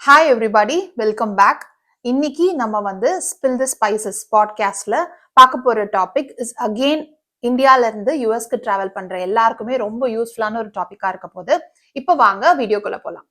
Hi everybody, welcome back. இன்னைக்கு நம்ம வந்து Spill the Spices பாட்காஸ்ட்ல பார்க்க போற டாபிக் இஸ் அகெயின் இந்தியால இருந்து யூஎஸ்க்கு டிராவல் பண்ற எல்லாருக்குமே ரொம்ப யூஸ்ஃபுல்லான ஒரு டாபிக்கா இருக்க போது. இப்போ வாங்க வீடியோக்குள்ள போலாம்.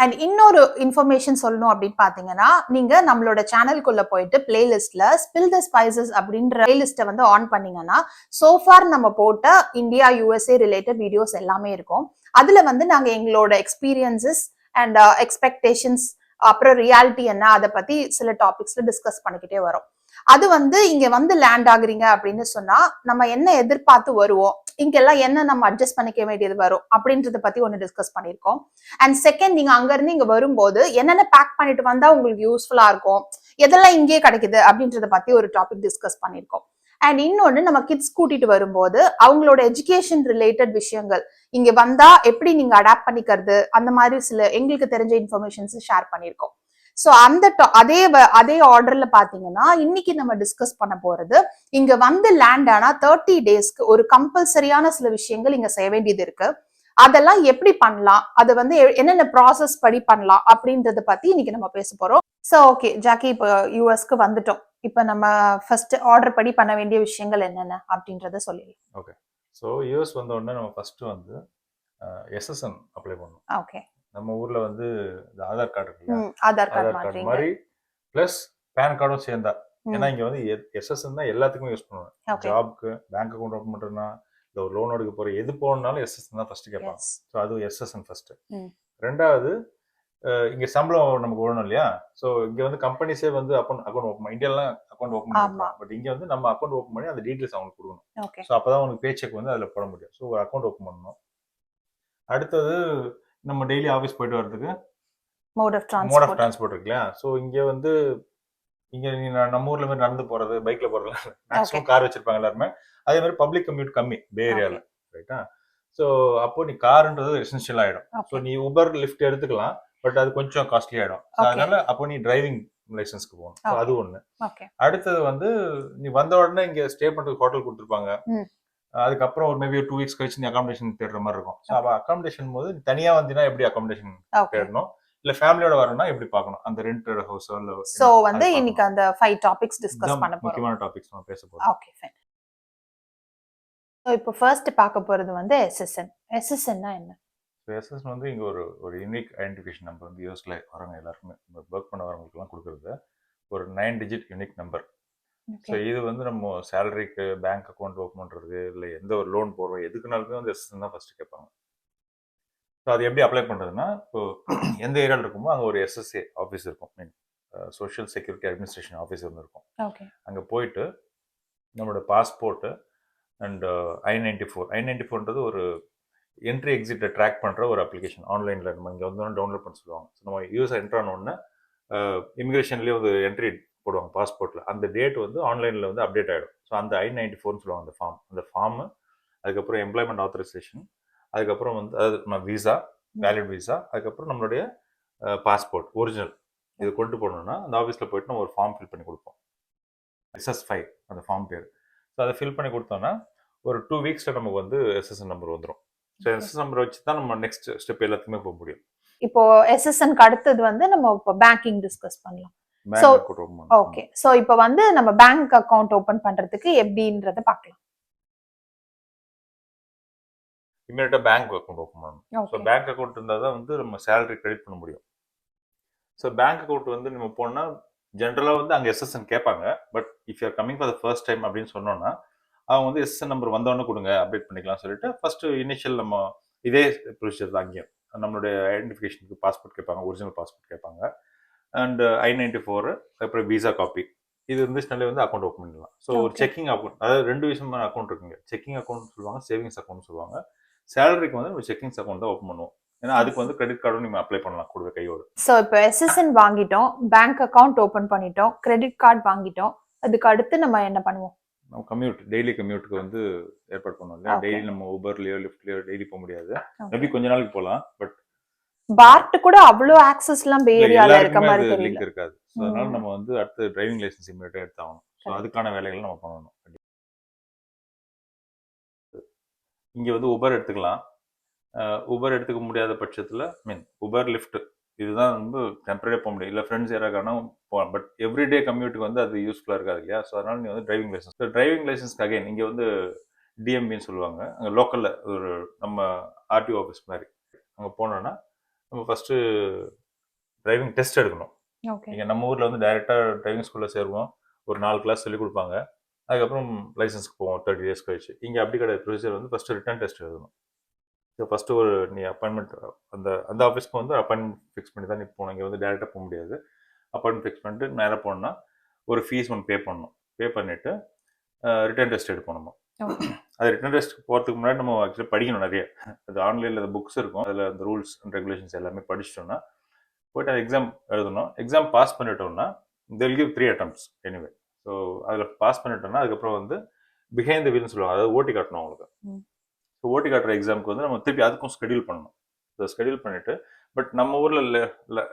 அண்ட் இன்னொரு இன்ஃபர்மேஷன் சொல்லணும் அப்படின்னு பாத்தீங்கன்னா, நீங்க நம்மளோட சேனலுக்குள்ள போயிட்டு பிளேலிஸ்ட்ல ஸ்பில் த ஸ்பைசஸ் அப்படின்ற பிளேலிஸ்ட்டை வந்து ஆன் பண்ணீங்கன்னா, சோஃபார் நம்ம போட்ட இந்தியா யூஎஸ்ஏ ரிலேட்டட் வீடியோஸ் எல்லாமே இருக்கும். அதுல வந்து நாங்க எங்களோட எக்ஸ்பீரியன்சஸ் அண்ட் எக்ஸ்பெக்டேஷன்ஸ் அப்புறம் ரியாலிட்டி என்ன அதை பத்தி சில டாபிக்ஸ்ல டிஸ்கஸ் பண்ணிக்கிட்டே வரோம். அது வந்து இங்க வந்து லேண்ட் ஆகுறீங்க அப்படின்னு சொன்னா நம்ம என்ன எதிர்பார்த்து வருவோம், இங்கெல்லாம் என்ன நம்ம அட்ஜஸ்ட் பண்ணிக்க வேண்டியது வரும் அப்படின்றத பத்தி ஒன்னு டிஸ்கஸ் பண்ணிருக்கோம். அண்ட் செகண்ட், நீங்க அங்க இருந்து இங்க வரும்போது என்னென்ன பேக் பண்ணிட்டு வந்தா உங்களுக்கு யூஸ்ஃபுல்லா இருக்கும், எதெல்லாம் இங்கேயே கிடைக்குது அப்படின்றத பத்தி ஒரு டாபிக் டிஸ்கஸ் பண்ணிருக்கோம். அண்ட் இன்னொன்னு, நம்ம கிட்ஸ் கூட்டிட்டு வரும்போது அவங்களோட எஜுகேஷன் ரிலேட்டட் விஷயங்கள் இங்க வந்தா எப்படி நீங்க அடாப்ட் பண்ணிக்கிறது, அந்த மாதிரி சில எங்களுக்கு தெரிஞ்ச இன்ஃபர்மேஷன்ஸ் ஷேர் பண்ணிருக்கோம். சோ அந்த அதே ஆர்டர்ல பாத்தீங்கன்னா இன்னைக்கு நம்ம டிஸ்கஸ் பண்ண போறது, இங்க வந்து லேண்ட் ஆனா 30 டேஸ்க்கு ஒரு கம்பல்சரியான சில விஷயங்கள் இங்க செய்ய வேண்டியது இருக்கு. அதெல்லாம் எப்படி பண்ணலாம், அதை வந்து என்னென்ன ப்ராசஸ் படி பண்ணலாம் அப்படின்றத பத்தி இன்னைக்கு நம்ம பேச போறோம். சோ ஓகே ஜாக்கி, இப்போ யூஎஸ்க்கு வந்துட்டோம். இப்ப நம்ம ஃபர்ஸ்ட் ஆர்டர் படி பண்ண வேண்டிய விஷயங்கள் என்னென்ன அப்படின்றத சொல்லிடலாம். ஓகே. ஸோ யூஎஸ் வந்த உடனே நம்ம ஃபர்ஸ்ட் வந்து எஸ்எஸ்என் அப்ளை பண்ணணும். ஓகே. நம்ம ஊர்ல வந்து இந்த ஆதார் கார்டு இருக்கு, ஆதார் கார்டு மாதிரி பிளஸ் பேன் கார்டும் சேர்ந்தா. ஏன்னா இங்க வந்து எஸ்எஸ்என் தான் எல்லாத்துக்குமே யூஸ் பண்ணுவாங்க. ஜாப்க்கு, பேங்க் அக்கௌண்ட் ஓப்பன் பண்றதுனா, இல்லை ஒரு லோன் எடுக்க போற எது போனாலும் எஸ்எஸ்என் தான் ஃபர்ஸ்ட் கேட்பாங்க. ஸோ அது எஸ்எஸ்என் ஃபர்ஸ்ட். ரெண்டாவது, இங்க சம்பளம் நமக்கு விடணும் இல்லையா? ஸோ இங்க வந்து கம்பெனிஸே வந்து அக்கௌண்ட் ஓப்பன், இந்தியாலாம் அக்கௌண்ட் ஓப்பன் பண்ணுவாங்க. பட் இங்க வந்து நம்ம அக்கௌண்ட் ஓப்பன் பண்ணி அந்த டீடைல்ஸ் அவங்களுக்கு கொடுக்கணும். ஸோ அப்பதான் உங்களுக்கு பே செக் வந்து அதுல போட முடியும். ஸோ ஒரு அக்கௌண்ட் ஓப்பன் பண்ணணும். அடுத்தது, நம்ம டெய்லி ஆஃபீஸ் போயிட்டு வரதுக்கு மோட் ஆஃப் டிரான்ஸ்போர்ட் இருக்கு இல்லையா? ஸோ இங்க வந்து இங்க நம்ம ஊர்ல மாதிரி நடந்து போறது, பைக்ல போறது, மேக்ஸிமம் கார் வச்சிருப்பாங்க எல்லாருமே. அதே மாதிரி பப்ளிக் கம்யூட் கம்மி பே ஏரியால, ரைட்டா? ஸோ அப்போ நீ காருன்றது எசென்ஷியல் ஆயிடும். ஸோ நீ உபர் லிஃப்ட் எடுத்துக்கலாம், பட் அது கொஞ்சம் காஸ்ட்லி ஆயிடும். அதனால அப்போ நீ டிரைவிங் லைசன்ஸ்க்கு போகணும். ஸோ அது ஒண்ணு. அடுத்தது வந்து நீ வந்த உடனே இங்க ஸ்டே பண்றதுக்கு ஹோட்டல் கொடுத்துருப்பாங்க. அதுக்கப்புறம் ஒரு மேபி 2 வீக்ஸ் கழிச்சு நீ அகாமடேஷன் தேடுற மாதிரி இருக்கும். ஸோ அப்போ அகாமடேஷன் போது தனியா வந்தீங்கன்னா எப்படி அகாமடேஷன் தேடணும், இல்ல ஃபேமிலியோட வரணும்னா எப்படி பார்க்கணும், அந்த ரெண்டட் ஹவுஸ். சோ வந்து இன்னைக்கு அந்த 5 டாபிக்ஸ் டிஸ்கஸ் பண்ண போறோம். முக்கியமான டாபிக்ஸ் நம்ம பேச போறோம். Okay fine. சோ இப்போ ஃபர்ஸ்ட் பார்க்க போறது வந்து எஸ்எஸ்என். எஸ்எஸ்என்னா என்ன? எஸ்எஸ்என் வந்து இங்க ஒரு யூனிக் ஐடென்டிஃபிகேஷன் நம்பர் வந்து யூஎஸ்ல வரவங்க எல்லாருக்குமே, ஒர்க் பண்ண வரவங்களுக்கு எல்லாம் கொடுக்கறது ஒரு 9 டிஜிட் யூனிக் நம்பர். ஸோ இது வந்து நம்ம சேலரிக்கு, பேங்க் அக்கௌண்ட் ஓப்பன் பண்ணுறதுக்கு, இல்லை எந்த ஒரு லோன் போடுறோம் எதுக்குனாலுமே வந்து எஸ்எஸ்என் தான் ஃபர்ஸ்ட் கேட்பாங்க. ஸோ அது எப்படி அப்ளை பண்ணுறதுன்னா, இப்போ எந்த ஏரியாவில் இருக்குமோ அங்கே ஒரு எஸ்எஸ்ஏ ஆஃபீஸ் இருக்கும், மீன் சோஷியல் செக்யூரிட்டி அட்மினிஸ்ட்ரேஷன் ஆஃபீஸ் வந்து இருக்கும். அங்கே போயிட்டு நம்மளோட பாஸ்போர்ட்டு அண்ட் I-94ன்றது ஒரு என்ட்ரி எக்ஸிட்டை ட்ராக் பண்ணுற ஒரு அப்ளிகேஷன். ஆன்லைனில் நம்ம இங்கே வந்து டவுன்லோட் பண்ண சொல்லுவாங்க. ஸோ நம்ம யூஎஸ் என்ட்ரு ஆனோடனே இமிகிரேஷன்லேயே ஒரு என்ட்ரி போடுவாங்க பாஸ்போர்ட்டில். அந்த டேட் வந்து ஆன்லைனில் வந்து அப்டேட் ஆகிடும். ஸோ அந்த I-94ன்னு சொல்லுவாங்க அந்த ஃபார்மு. அதுக்கப்புறம் எம்ப்ளாய்மெண்ட் ஆத்தரைசேஷன், அதுக்கப்புறம் வந்து அது விசா, வேலிட் விசா, அதுக்கப்புறம் நம்மளுடைய பாஸ்போர்ட் ஒரிஜினல், இது கொண்டு போகணுன்னா அந்த ஆஃபீஸில் போயிட்டு நம்ம ஒரு ஃபார்ம் ஃபில் பண்ணி கொடுப்போம். SS5 அந்த ஃபார்ம் பேர். ஸோ அதை ஃபில் பண்ணி கொடுத்தோன்னா ஒரு 2 வீக்ஸில் நமக்கு வந்து எஸ்எஸ்என் நம்பர் வந்துடும். ஸோ எஸ்எஸ்என் நம்பர் வச்சு தான் நம்ம நெக்ஸ்ட் ஸ்டெப் எல்லாத்துக்குமே போக முடியும். இப்போ எஸ்எஸ்என்க்கு அடுத்தது வந்து நம்ம இப்போ பேங்கிங் டிஸ்கஸ் பண்ணலாம். ஓகே. சோ இப்போ வந்து நம்ம பேங்க் அக்கவுண்ட் ஓபன் பண்றதுக்கு எப்படின்றத பார்க்கலாம். இமிடியேட்டா பேங்க் அக்கவுண்ட் ஓபன் பண்ணணும். ஸோ பேங்க் அக்கவுண்ட் இருந்தால் தான் வந்து நம்ம சேலரி கிரெடிட் பண்ண முடியும். ஸோ பேங்க் அக்கவுண்ட் வந்து நம்ம போனால் ஜென்ரலாக வந்து அங்கே எஸ்எஸ்என் கேட்பாங்க. But if you're coming for the first time அப்படின்னு சொன்னோன்னா அவங்க வந்து எஸ்எஸ்என் நம்பர் வந்தோடனே கொடுங்க, அப்டேட் பண்ணிக்கலாம் சொல்லிட்டு ஃபர்ஸ்ட் இனிஷியல் நம்ம இதே ப்ரொசீஜர் தான் அங்கேயும். நம்மளுடைய ஐடென்டிஃபிகேஷனுக்கு பாஸ்போர்ட் கேட்பாங்க, ஒரிஜினல் பாஸ்போர்ட் கேட்பாங்க, அண்ட் I-94, அப்புறம் விசா காப்பி. இது இருந்துச்சுனாலே வந்து அக்கௌண்ட் ஓப்பன் பண்ணிடலாம். ஸோ ஒரு செக்கிங் அக்கௌண்ட், அதாவது 2 விஷயமான அக்கௌண்ட் இருக்குங்க. செக்கிங் அக்கௌண்ட் சொல்லுவாங்க, சேவிங்ஸ் அக்கௌண்ட் சொல்லுவாங்க. சேலரிக்கு வந்து நம்ம செக்கிங்ஸ் அக்கௌண்ட் தான் ஓப்பன் பண்ணுவோம். ஏன்னா அதுக்கு வந்து கிரெடிட் கார்டும் நீங்க அப்ளை பண்ணலாம் கூடவே கையோடு. ஸோ இப்போ எஸ்எஸ்என் வாங்கிட்டோம், பேங்க் அக்கௌண்ட் ஓப்பன் பண்ணிட்டோம், கிரெடிட் கார்டு வாங்கிட்டோம், அதுக்கு அடுத்து நம்ம என்ன பண்ணுவோம்? நம்ம கம்யூட், டெய்லி கம்யூட்டுக்கு வந்து ஏற்பாடு பண்ணுவோம் இல்லையா? டெய்லி நம்ம ஊபர்லயோ லிஃப்ட்லயோ டெய்லி போக முடியாது. மேபி கொஞ்ச நாளைக்கு போகலாம். பட் பார்ட் கூட அவ்வளோ ஆக்சஸ்லாம் பே ஏரியால இருக்க மாதிரி தெரியல. லிங்க் இருக்காது. ஸோ அதனால நம்ம வந்து அடுத்து டிரைவிங் லைசன்ஸ் இமீடியட்டாக எடுத்தாகணும். ஸோ அதுக்கான வேலைகளை நம்ம பண்ணணும். இங்கே வந்து உபர் எடுத்துக்கலாம். உபர் எடுத்துக்க முடியாத பட்சத்தில் உபர் லிஃப்ட் இதுதான் வந்து டெம்பரரியாக போக முடியும். இல்லை ஃப்ரெண்ட்ஸ் யாராக்கான போகலாம். பட் எவ்ரிடே கம்யூட்டுக்கு வந்து அது யூஸ்ஃபுல்லாக இருக்காது இல்லையா? ஸோ அதனால நீ வந்து டிரைவிங் லைசன்ஸ். ஸோ டிரைவிங் லைசன்ஸ்க்கு அகைன் இங்கே வந்து டிஎம்பின்னு சொல்லுவாங்க. அங்கே லோக்கலில் ஒரு நம்ம ஆர்டிஓ ஆஃபீஸ் மாதிரி அங்கே போனோன்னா நம்ம ஃபஸ்ட்டு டிரைவிங் டெஸ்ட் எடுக்கணும். இங்கே நம்ம ஊரில் வந்து டைரெக்டாக டிரைவிங் ஸ்கூலில் சேருவோம். ஒரு 4 கிளாஸ் சொல்லி கொடுப்பாங்க. அதுக்கப்புறம் லைசன்ஸ்க்கு போவோம் 30 days கழிச்சு. இங்கே அப்படி கிடையாது. ப்ரொசீஜர் வந்து ஃபஸ்ட்டு ரிட்டன் டெஸ்ட் எழுதணும். ஸோ ஃபஸ்ட்டு ஒரு நீ அப்பாயின்மெண்ட் அந்த ஆஃபீஸ்க்கு வந்து அப்பாயின்மெண்ட் ஃபிக்ஸ் பண்ணி தான் நீ போகணும். இங்கே வந்து டேரெக்டாக போக முடியாது. அப்பாயின்மெண்ட் ஃபிக்ஸ் பண்ணிட்டு நேராக போனோம்னா ஒரு ஃபீஸ் ஒன்று பே பண்ணணும். பே பண்ணிவிட்டு ரிட்டன் டெஸ்ட் எடுப்போம் நம்ம. அது ரிட்டன் டெஸ்ட் போகிறதுக்கு முன்னாடி நம்ம ஆக்சுவலி படிக்கணும் நிறைய. அது ஆன்லைனில் அந்த புக்ஸ் இருக்கும். அதில் அந்த ரூல்ஸ் அண்ட் ரெகுலேஷன்ஸ் எல்லாமே படிச்சிட்டோம்னா போய்ட்டு அந்த எக்ஸாம் எழுதணும். எக்ஸாம் பாஸ் பண்ணிட்டோம்னா they'll give 3 attempts anyway. So அதில் பாஸ் பண்ணிட்டோம்னா அதுக்கப்புறம் வந்து பிஹைண்ட் த வீல்னு சொல்லுவாங்க. அதாவது ஓட்டி காட்டணும் அவங்களுக்கு. ஸோ ஓட்டி காட்டுற எக்ஸாமுக்கு வந்து நம்ம திருப்பி அதுக்கும் ஸ்கெடியூல் பண்ணணும். ஸோ ஸ்கெடியூல் பண்ணிவிட்டு பட் நம்ம ஊரில்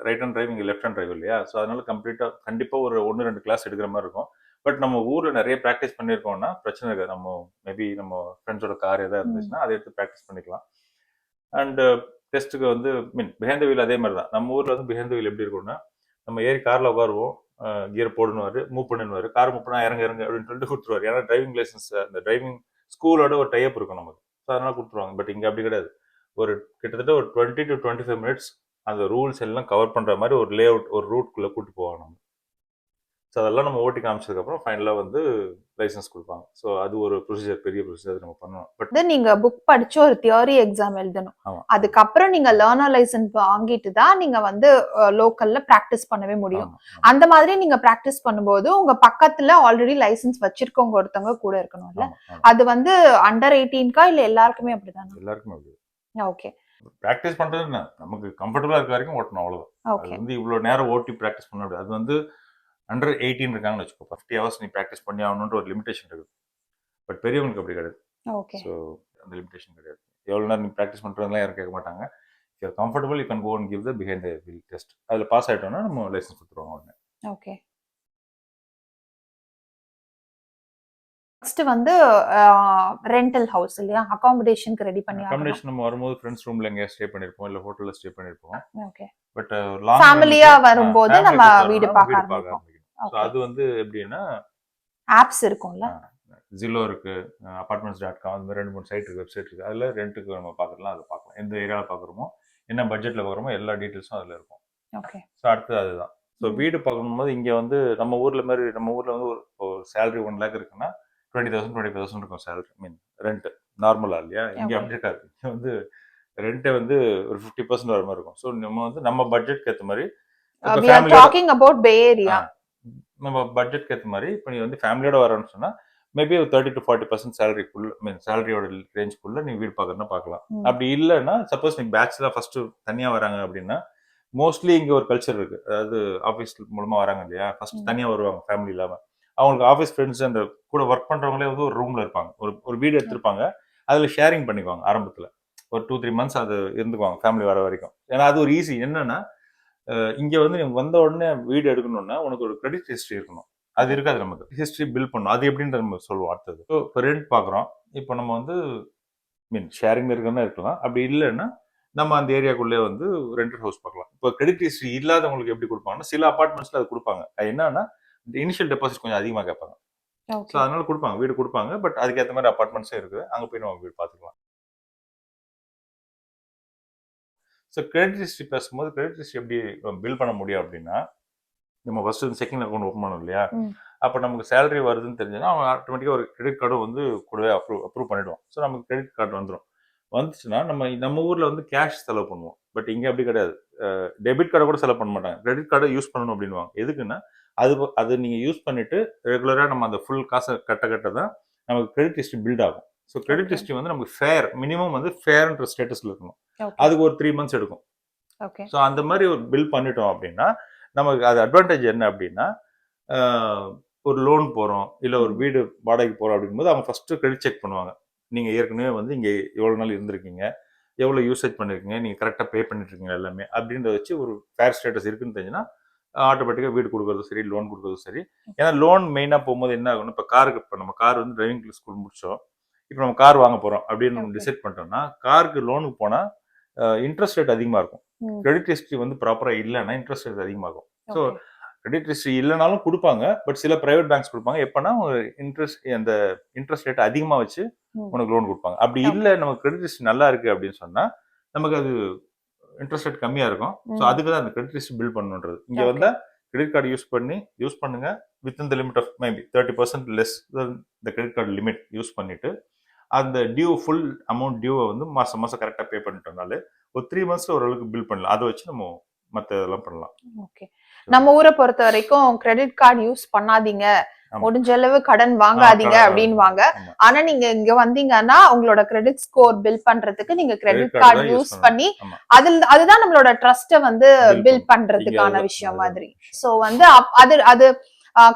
ரைட் ஹேண்ட் டிரைவ் இங்கே லெஃப்ட் ஹேண்ட் டிரைவ் இல்லையா? ஸோ அதனால கண்டிப்பாக ஒரு 1-2 கிளாஸ் எடுக்கிற மாதிரி இருக்கும். பட் நம்ம ஊரில் நிறைய ப்ராக்டிஸ் பண்ணியிருக்கோம்னா பிரச்சனை இருக்காது. நம்ம மேபி நம்ம ஃப்ரெண்ட்ஸோட கார் எதாவது இருந்துச்சுன்னா அதை எடுத்து ப்ராக்டிஸ் பண்ணிக்கலாம். அண்டு டெஸ்ட்டுக்கு வந்து பிஹைண்ட் த வீல் அதே மாதிரி தான். நம்ம ஊரில் வந்து பிஹைண்ட் த வீல் எப்படி இருக்கும்னா நம்ம ஏறி காரில் உட்காருவோம், கியர் போடணுவார், மூவ் பண்ணுவார், கார் மூவ் பண்ணால் இறங்க அப்படின்னு சொல்லிட்டு கொடுத்துருவார். ஏன்னா டிரைவிங் லைசன்ஸ் அந்த டிரைவிங் ஸ்கூலோட ஒரு டைப் இருக்கும் நமக்கு. ஸோ அதனால கொடுத்துருவாங்க. பட் இங்கே அப்படி கிடையாது. ஒரு கிட்டத்தட்ட ஒரு 20 to 25 minutes அந்த ரூல்ஸ் எல்லாம் கவர் பண்ணுற மாதிரி ஒரு லே அவுட் ஒரு ரூட்குள்ளே கூப்பிட்டு போவாங்க நம்ம. ஸோ அதெல்லாம் நம்ம ஓட்டி காமிச்சதுக்கப்புறம் ஃபைனலாக வந்து லைசன்ஸ் கொடுப்பாங்க. ஸோ அது ஒரு ப்ரொசீஜர், பெரிய ப்ரொசீஜர் நம்ம பண்ணணும். பட் நீங்க புக் படிச்சு ஒரு தியரி எக்ஸாம் எழுதணும். அதுக்கப்புறம் நீங்க லேர்னர் லைசன்ஸ் வாங்கிட்டு தான் நீங்க வந்து லோக்கல்ல பிராக்டிஸ் பண்ணவே முடியும். அந்த மாதிரி நீங்க பிராக்டிஸ் பண்ணும்போது உங்க பக்கத்துல ஆல்ரெடி லைசன்ஸ் வச்சிருக்கவங்க ஒருத்தவங்க கூட இருக்கணும்ல. அது வந்து அண்டர் 18 இல்ல எல்லாருக்குமே அப்படிதானா? எல்லாருக்குமே அப்படி. ஓகே. பிராக்டிஸ் பண்றது நமக்கு கம்ஃபர்டபுளா இருக்க வரைக்கும் ஓட்டணும், அவ்வளவுதான். அது வந்து இவ்வளவு நேரம் ஓட்டி பிராக்டிஸ் பண்ண முடியாது. அது வந்து அண்டர் 18 இருக்காங்கன்னு வச்சுக்கோ, 50 hours நீ ப்ராக்டிஸ் பண்ணி ஆகணுன்ற ஒரு லிமிடேஷன் இருக்குது. பட் பெரியவங்களுக்கு அப்படி கிடையாது. ஸோ அந்த லிமிடேஷன் கிடையாது. எவ்வளோ நேரம் நீ ப்ராக்டிஸ் பண்ணுறதுலாம் யாரும் கேட்க மாட்டாங்க. Comfortable you can go and give the behind the wheel test. அதில் பாஸ் ஆகிட்டோம்னா நம்ம லைசன்ஸ் கொடுத்துருவாங்க உடனே. ஓகே. நெக்ஸ்ட் வந்து ரெண்டல் ஹவுஸ் இல்லையா? அகாமடேஷனுக்கு ரெடி பண்ணி அகாமடேஷன் நம்ம வரும்போது ஃப்ரெண்ட்ஸ் ரூம்ல எங்கேயா ஸ்டே பண்ணிருப்போம், இல்ல ஹோட்டல்ல ஸ்டே பண்ணிருப்போம். ஓகே. பட் ஃபேமிலியா வரும்போது நம்ம வீடு பார்க்க ஆரம்பிப்போம். ஸோ அது வந்து எப்படின்னா ஆப்ஸ் இருக்கும்ல, ஜில்லோ இருக்கு, apartments.com, அது மாதிரி 2-3 சைட் இருக்கு, வெப்சைட் இருக்கு. அதில் ரெண்ட்டுக்கு நம்ம பார்க்கலாம். அதை பார்க்கலாம். எந்த ஏரியாவில் பார்க்குறோமோ, என்ன பட்ஜெட்டில் பார்க்குறோமோ எல்லா டீட்டெயில்ஸும் அதில் இருக்கும். ஓகே. ஸோ அடுத்தது அதுதான். ஸோ வீடு பார்க்கும்போது இங்கே வந்து நம்ம ஊரில் மாதிரி நம்ம ஊரில் வந்து ஒரு சேலரி 1 lakh இருக்குன்னா 20,000 25,000 இருக்கும் சேலரி ரெண்ட் நார்மலாக இல்லையா? இங்கே அப்படி இருக்காது. இங்கே வந்து ரெண்ட்டை வந்து ஒரு 50% வர மாதிரி இருக்கும். ஸோ நம்ம வந்து நம்ம பட்ஜெட்க்கு ஏற்ற மாதிரி நம்ம பட்ஜெட்க்கு ஏற்ற மாதிரி இப்போ நீ வந்து ஃபேமிலியோட வரணும்னு சொன்னா மேபி ஒரு 30 to 40% சேலரிக்குள்ள சேலரியோட ரேஞ்சுக்குள்ள நீ வீடு பார்க்கறதுனா பார்க்கலாம். அப்படி இல்லைன்னா சப்போஸ் நீ பேச்சுலர் ஃபர்ஸ்ட் தனியா வராங்க அப்படின்னா மோஸ்ட்லி இங்க ஒரு கல்ச்சர் இருக்கு. அதாவது ஆஃபீஸ் மூலமா வராங்க இல்லையா, ஃபர்ஸ்ட் தனியா வருவாங்க ஃபேமிலி இல்லாம. அவங்களுக்கு ஆஃபீஸ் ஃப்ரெண்ட்ஸ் அந்த கூட ஒர்க் பண்றவங்களே வந்து ஒரு ரூம்ல இருப்பாங்க, ஒரு வீடு எடுத்திருப்பாங்க. அதுல ஷேரிங் பண்ணிக்குவாங்க. ஆரம்பத்துல ஒரு 2-3 months அது இருந்துக்குவாங்க ஃபேமிலி வர வரைக்கும். ஏன்னா அது ஒரு ஈஸி. என்னன்னா இங்க வந்து நீங்க வந்த உடனே வீடு எடுக்கணும்னா உனக்கு ஒரு கிரெடிட் ஹிஸ்டரி இருக்கணும். அது இருக்காது. நமக்கு ஹிஸ்டரி பில்ட் பண்ணணும். அது எப்படின்ற நம்ம சொல்லுவோம் அடுத்தது. இப்போ ரெண்ட் பார்க்குறோம். இப்போ நம்ம வந்து ஷேரிங் இருக்குன்னா இருக்கலாம். அப்படி இல்லைன்னா நம்ம அந்த ஏரியாக்குள்ளே வந்து ரெண்டட் ஹவுஸ் பார்க்கலாம். இப்போ கிரெடிட் ஹிஸ்டரி இல்லாதவங்களுக்கு எப்படி கொடுப்பாங்கன்னா சில அபார்ட்மெண்ட்ஸ்ல அது கொடுப்பாங்க. என்னன்னா இந்த இனிஷியல் டெபாசிட் கொஞ்சம் அதிகமாக கேட்பாங்க. ஸோ அதனால கொடுப்பாங்க, வீடு கொடுப்பாங்க. பட் அதுக்கேற்ற மாதிரி அபார்ட்மெண்ட்ஸே இருக்குது. அங்கே போய் நம்ம வீடு பார்த்துக்கலாம். ஸோ கிரெடிட் ஹிஸ்டரி பேசும்போது கிரெடிட் ஹிஸ்டரி எப்படி பில் பண்ண முடியும் அப்படின்னா நம்ம ஃபர்ஸ்ட் செகண்ட் அக்கௌண்ட் ஓப்பன் பண்ணணும் இல்லையா? அப்போ நமக்கு சேலரி வருதுன்னு தெரிஞ்சுன்னா அவன் ஆட்டோமேட்டிக்காக ஒரு கிரெடிட் கார்டும் வந்து கூடவே அப்ரூவ் பண்ணிடுவோம். ஸோ நமக்கு கிரெடிட் கார்டு வந்துச்சுன்னா நம்ம ஊரில் வந்து கேஷ் செலவு பண்ணுவோம். பட் இங்கே அப்படி கிடையாது. டெபிட் கார்டை கூட செலவு பண்ண மாட்டாங்க. கிரெடிட் கார்டை யூஸ் பண்ணணும் அப்படின்வாங்க. எதுக்குன்னா அது நீங்கள் யூஸ் பண்ணிட்டு ரெகுலராக நம்ம அந்த ஃபுல் காசை கட்ட தான் நமக்கு கிரெடிட் ஹிஸ்ட்ரி பில்ட் ஆகும். ஸோ கிரெடிட் ஹிஸ்ட்ரி வந்து நமக்கு ஃபேர், மினிமம் வந்து ஃபேர்ன்ற ஸ்டேட்டஸில் இருக்கணும். அதுக்கு ஒரு 3 months எடுக்கும். ஸோ அந்த மாதிரி ஒரு பில் பண்ணிட்டோம் அப்படின்னா நமக்கு அது அட்வான்டேஜ் என்ன அப்படின்னா ஒரு லோன் போகிறோம் இல்லை ஒரு வீடு வாடகைக்கு போகிறோம் அப்படிங்கும்போது அவங்க ஃபஸ்ட்டு கிரெடிட் செக் பண்ணுவாங்க. நீங்கள் ஏற்கனவே வந்து இங்கே எவ்வளோ நாள் இருந்திருக்கீங்க, எவ்வளோ யூசேஜ் பண்ணியிருக்கீங்க, நீங்கள் கரெக்டாக பே பண்ணிட்டுருக்கீங்க எல்லாமே அப்படின்றத வச்சு ஒரு ஃபேர் ஸ்டேட்டஸ் இருக்குன்னு தெரிஞ்சுன்னா ஆட்டோமேட்டிக்காக வீடு கொடுக்குறதும் சரி, லோன் கொடுக்குறதும் சரி. ஏன்னா லோன் மெயினாக போகும்போது என்ன ஆகணும், இப்போ காருக்கு, இப்போ நம்ம கார் வந்து டிரைவிங் ஸ்கூல் முடிச்சோம், இப்போ நம்ம கார் வாங்க போகிறோம் அப்படின்னு நம்ம டிசைட் பண்ணிட்டோம்னா, காருக்கு லோனுக்கு போனால் இன்ட்ரெஸ்ட் ரேட் அதிகமாக இருக்கும். கிரெடிட் ஹிஸ்ட்ரி வந்து ப்ராப்பராக இல்லைன்னா இன்ட்ரெஸ்ட் ரேட் அதிகமாகும். ஸோ கிரெடிட் ஹிஸ்ட்ரி இல்லைனாலும் கொடுப்பாங்க, பட் சில பிரைவேட் பேங்க்ஸ் கொடுப்பாங்க. எப்போனா அந்த இன்ட்ரெஸ்ட் ரேட் அதிகமாக வச்சு உனக்கு லோன் கொடுப்பாங்க. அப்படி இல்லை, நம்ம கிரெடிட் ஹிஸ்ட்ரி நல்லா இருக்கு அப்படின்னு சொன்னால் நமக்கு அது இன்ட்ரெஸ்ட் ரேட் கம்மியாக இருக்கும். ஸோ அதுக்கு தான் அந்த கிரெடிட் ஹிஸ்ட்ரி பில்ட் பண்ணுன்றது. இங்கே வந்தால் கிரெடிட் கார்டு யூஸ் பண்ணுங்க within the limit of maybe 30% less the credit card limit use பண்ணிட்டு அந்த ஃபுல் அமௌண்ட் டியூவை வந்து மாசம் மாசம் கரெக்டாக பே பண்ணிட்டோம்னாலே ஒரு 3 months ஓரளவுக்கு பில் பண்ணலாம். அதை வச்சு நம்ம மற்ற இதெல்லாம் பண்ணலாம். ஓகே, நம்ம ஊரை பொறுத்த வரைக்கும் கிரெடிட் கார்டு யூஸ் பண்ணாதீங்க, முடிஞ்ச அளவு கடன் வாங்காதீங்க அப்படின்வாங்க. ஆனா நீங்க இங்க வந்தீங்கன்னா உங்களோட கிரெடிட் ஸ்கோர் பில் பண்றதுக்கு நீங்க கிரெடிட் கார்டு யூஸ் பண்ணி அதுதான் நம்மளோட ட்ரஸ்ட வந்து பில் பண்றதுக்கான விஷயம் மாதிரி. சோ வந்து அது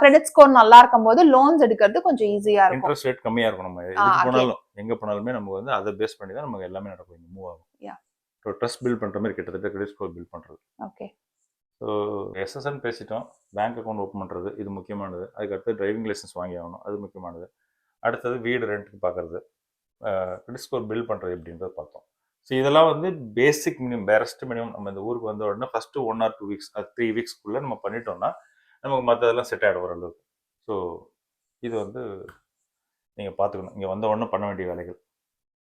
கிரெடிட் ஸ்கோர் நல்லா இருக்கும் போது லோன்ஸ் எடுக்கிறது கொஞ்சம் ஈஸியா இருக்கும். இன்ட்ரெஸ்ட் ரேட் கம்மியா இருக்கும். நம்ம எதுக்கு போனாலும் எங்க போனாலுமே நம்ம வந்து அதை பேஸ் பண்ணி தான் நமக்கு எல்லாமே நடக்கும், மூவ் ஆகும். ஸோ ட்ரஸ்ட் பில்ட் பண்ற மாதிரி கிட்டத்தட்ட கிரெடிட் ஸ்கோர் பில்ட் பண்றது. ஓகே, ஸோ எஸ்எஸ்என் பேசிட்டோம். பேங்க் அக்கௌண்ட் ஓப்பன் பண்ணுறது இது முக்கியமானது. அதுக்கடுத்து டிரைவிங் லைசன்ஸ் வாங்கி ஆகணும், அது முக்கியமானது. அடுத்தது வீடு ரெண்ட்டுக்கு பார்க்குறது, கிரெடிட் ஸ்கோர் பில்ட் பண்ணுறது எப்படின்றத பார்த்தோம். ஸோ இதெல்லாம் வந்து பேசிக் மினிமம், பேரஸ்ட் மினிமம். நம்ம இந்த ஊருக்கு வந்த உடனே ஃபஸ்ட்டு 1 or 2 weeks, 3 weeksக்குள்ளே நம்ம பண்ணிட்டோம்னா நமக்கு மற்றதெல்லாம் செட் ஆகிடும் ஓரளவுக்கு. ஸோ இது வந்து நீங்கள் பார்த்துக்கணும், இங்கே வந்த உடனே பண்ண வேண்டிய வேலைகள்.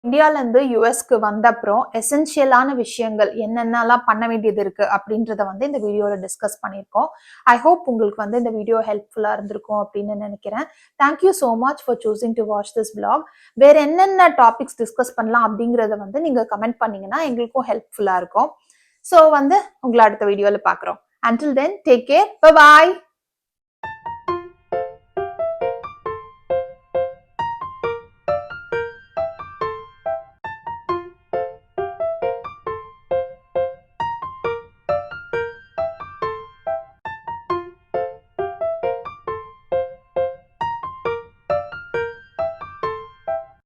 இந்தியாவிலேருந்து யூஎஸ்க்கு வந்த அப்புறம் எசென்ஷியலான விஷயங்கள் என்னென்னலாம் பண்ண வேண்டியது இருக்கு அப்படின்றத வந்து இந்த வீடியோவில் டிஸ்கஸ் பண்ணியிருக்கோம். ஐ ஹோப் உங்களுக்கு வந்து இந்த வீடியோ ஹெல்ப்ஃபுல்லாக இருந்திருக்கும் அப்படின்னு நினைக்கிறேன். Thank you so much for choosing to watch this blog. வேற என்னென்ன டாபிக்ஸ் டிஸ்கஸ் பண்ணலாம் அப்படிங்கிறத வந்து நீங்கள் கமெண்ட் பண்ணீங்கன்னா எங்களுக்கும் ஹெல்ப்ஃபுல்லாக இருக்கும். ஸோ வந்து உங்களை அடுத்த வீடியோவில் பார்க்குறோம். Until then, take care. Bye-bye.